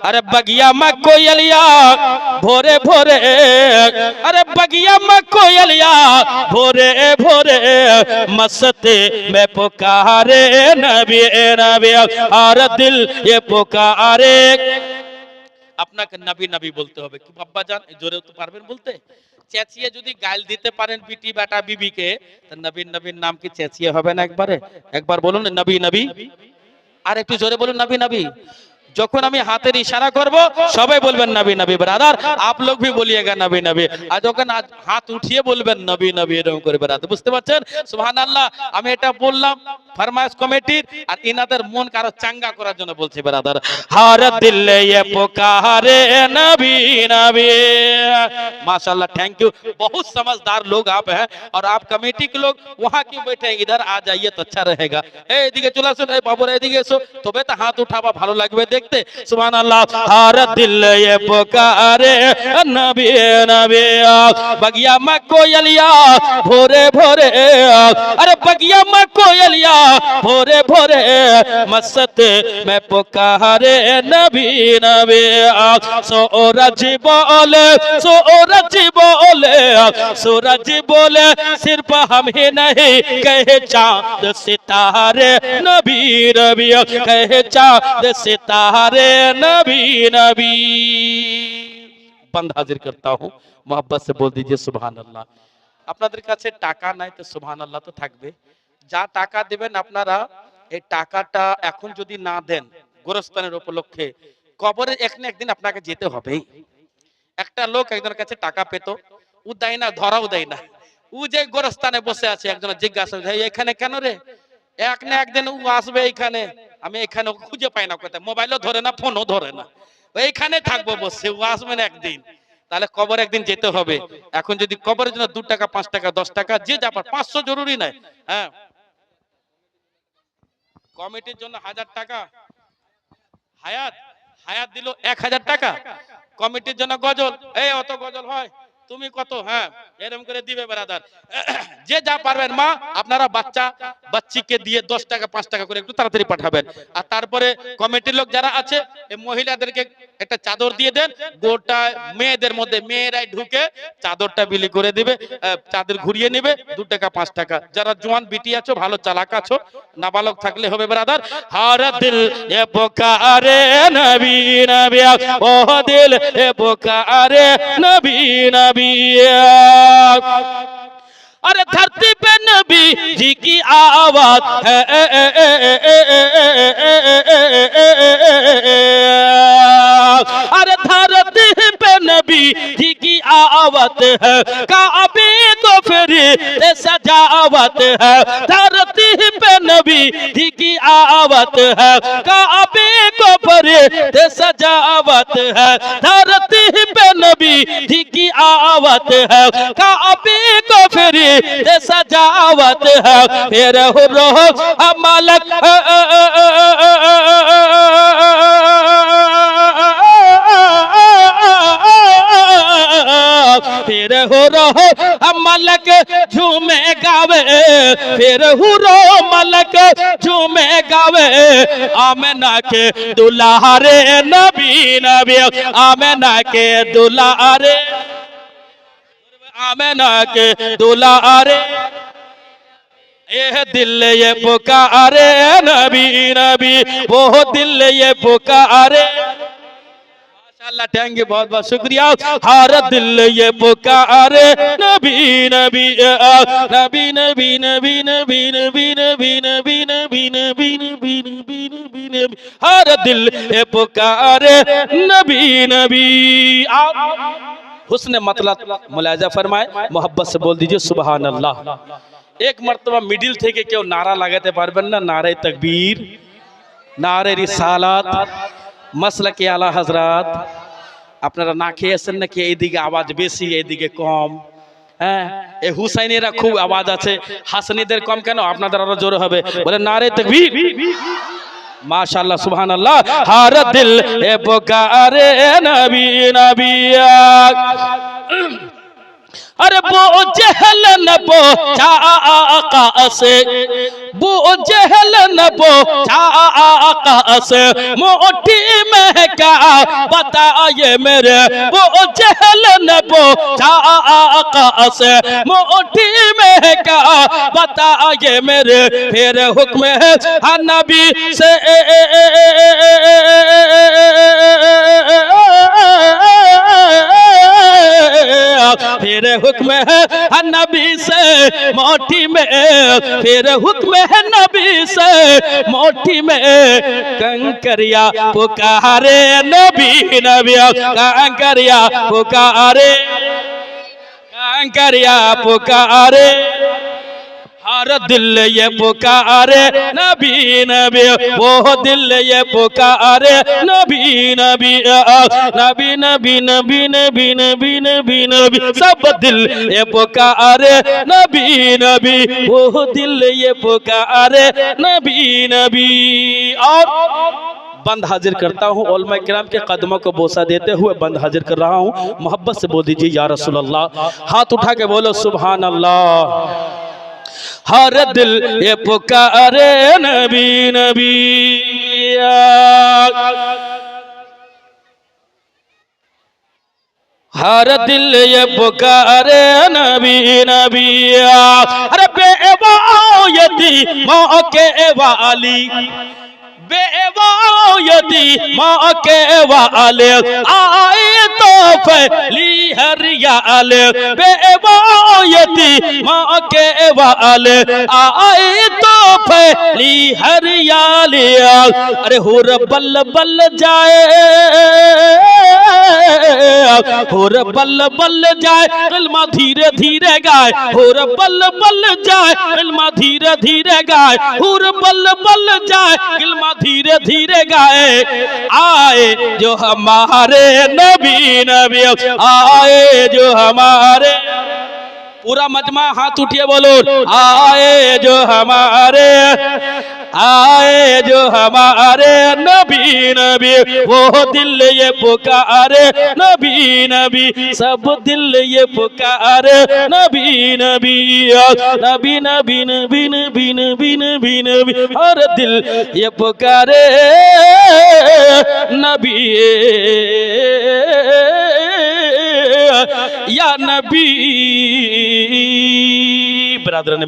अरे बगिया में कोयलिया भोरे भोरे, अरे बगिया में कोयलिया भोरे भोरे मस्ती में पुकारे नबी नबी और दिल ये पुकारे। আপনাকে নবী নবী বলতে হবে কি বাবা জান, জোরে তো পারবেন বলতে? চেঁচিয়ে যদি গাল দিতে পারেন বিটি বেটা বিবিকে, তো নবী নবীর নাম কি চেঁচিয়ে হবে না? একবারে একবার বলুন নবী নবী, আর একটু জোরে বলুন নবী নবী। যখন আমি হাতের ইশারা করব সবাই বলবেন নবী নবী। ব্রাদার आप लोग भी बोलिएगा নবী নবী, আর যখন হাত উঠিয়ে বলবেন নবী নবী এরকম করে ব্রাদার, বুঝতে পারছেন? সুবহানাল্লাহ। আমি এটা বললাম ফরমাইশ কমিটির আর ইনাদের মন কারো চাঙ্গা করার জন্য বলছি ব্রাদার। हर दिल ये पुकारे नबी नबी। माशाल्लाह, थैंक यू। बहुत समझदार लोग आप हैं और आप कमेटी के लोग वहां क्यों बैठे हैं? इधर आ जाइए तो अच्छा रहेगा। এদিকে চলে আসুন, এই বাবুরা এদিকে এসো, তবে তো হাত উঠাবা ভালো লাগবে দেখতে। সুবহানাল্লাহ। हर दिल ये पुकारे नबी नबी। बगिया में कोयलिया भोरे भोरे, अरे बगिया में कोयलिया भोरे भोरे मस्ती में पुकारे नबी नबी। सूरज बोले सूरज बोले सूरज बोले सिर्फ हम ही नहीं कहे चांद सितारे नबी नबी, कहे चांद सितारे नबी नबी। बंद हाजिर करता हूँ, मोहब्बत से बोल दीजिए सुभान अल्लाह। আপনাদের কাছে টাকা নাই তো সুবহান আল্লাহ তো থাকবে। যা টাকা দিবেন আপনারা, এই টাকাটা এখন যদি না দেন গোরস্থানের উপলক্ষে, কবরে এক না একদিন আপনাকে যেতে হবেই। একটা লোক একজনের কাছে টাকা পেত, ও দেয় না, ধরাও দেয় না। ও যে গোরস্থানে বসে আছে, একজন জিজ্ঞাসা করে এখানে কেন রে? এক না একদিন ও আসবে এইখানে, আমি এখানে খুঁজে পাই না কোথায়, মোবাইলও ধরে না, ফোনও ধরে না, এইখানে থাকবো বসে, ও আসবে না একদিন। তাহলে কবর একদিন যেতে হবে। এখন যদি কবরের জন্য 2 টাকা 5 টাকা 10 টাকা যে যা পার, 500 জরুরি নাই, হ্যাঁ কমিটির জন্য 1000 টাকা, হায়াত হায়াত দিল 1000 টাকা, কমিটির জন্য গজল, এই অত গজল হয় তুমি কত, হ্যাঁ এরকম করে দিবে ব্রাদার। যে যা পারবেন মা আপনারা বাচ্চা বাচ্চিকে দিয়ে 10 টাকা 5 টাকা করে একটু তাড়াতাড়ি পাঠাবেন। আর তারপরে কমিটির লোক যারা আছে এই মহিলাদেরকে একটা চাদর দিয়ে দেন, গোটা মেয়েদের মধ্যে মেয়েরাই ঢুকে চাদরটা বিলি করে দিবে, চাদর ঘুরিয়ে নেবে, 2 টাকা 5 টাকা। যারা জওয়ান বিটি আছো, ভালো চালাক আছো, নাবালক থাকলে হবে ব্রাদার। हर दिल ये पुकारे नबी नबी, ओ दिल ये पुकारे नबी नबी। अरे धरती पे नबी जी की आवाज है, अरे धरती पे नबी जी की आवाज है, काबे को फिर सजावट है। धरती पे नबी जी की आवाज है, काबे को फिर सजावट है। धरती पे नबी जी की आवाज है, काबे को फिर सजावट है। फिर रोह मलक फिर हो रहो मलक झूमे गावे, फिर हो रो मलक झूमे गावे। आमना के दुलारे नबी नबी, आमना के दुलारे, आमना के दुलारे, ये दिल ये पुकारे नबी नबी, वो दिल ये पुकारे। माशाअल्लाह, थैंक यू, बहुत बहुत शुक्रिया। हर दिल ये पुकारे नबी नबी नबी नबी नबी नबी नबी नबी नबी नबी नबी नबी नबी नबी नबी, हर दिल ये पुकारे नबी नबी। हुस्न मतलब मुलाजा फरमाए, मोहब्बत से बोल दीजिए सुबहान अल्लाह। एक मर्तबा मिडिल থেকে কেউ নারা লাগাতে পারবেন না? নারে তাকবীর, নারে রিসালাত, মাসলাকে আলা হযরত। আপনারা না খেয়েছেন নাকি? এইদিকে আওয়াজ বেশি, এইদিকে কম। হ্যাঁ, এই হুসাইনিরা খুব আওয়াজ আছে, হাসানিদের কম কেন? আপনাদের আরো জোরে হবে, বলে নারে তাকবীর। माशाअल्लाह सुभान अल्लाह। हर दिल ए पुकारे नबी नबी, अरे वो जहल न पहुंचा आका से, वो जहल न पहुंचा आका से, मोटी में क्या बताए मेरे, वो जहल न पहुंचा आका से, मोटी में क्या बताए मेरे, फिर हुक्म है नबी से फिर हुक्म है नबी से मोटी में, फिर हुक्म है नबी से मोटी में, कंकरिया पुकारे नबी नबी, कंकरिया पुकारे, कंकरिया पुकारे, हर दिल ये पुकारे नबी नबी, वो दिल ये पुकारे नबी नबी, नबी नबी नबी नबी नबी नबी नबी, सब दिल ये पुकारे नबी नबी, वो दिल ये पुकारे नबी नबी। और बंद हाजिर करता हूँ, उलमा किराम के कदमों को बोसा देते हुए बंद हाजिर कर रहा हूँ। मोहब्बत से बोल दीजिए या रसूल अल्लाह, हाथ उठा के बोलो सुभान अल्लाह। हर दिल ये पुकारे नबी नबी, हर दिल ये पुकारे नबी नबी। अरे बेवायती मौके वाली, बेवायती मौके वाले आए तो फैली हरियाल, बेवायती मौके वाले आए तो फैली हरियाल। अरे हुर बल बल जाए, हुर बल बल जाए, कलमा धीरे धीरे गाए, हुर बल बल जाए, कलमा धीरे धीरे गाए, हुर बल बल जाए, कलमा धीरे धीरे गाए। आए जो हमारे नबी नबी, आए जो हमारे, पूरा मजमा हाथ उठिए बोलो, आए जो हमारे, आए जो हमारे नबी नबी, वो दिल ये पुकारे नबी नबी, सब दिल ये पुकारे नबी नबी, नबी नबी नबी नबी नबी नबी नबी, हर दिल ये पुकारे नबी या नबी। बरादरान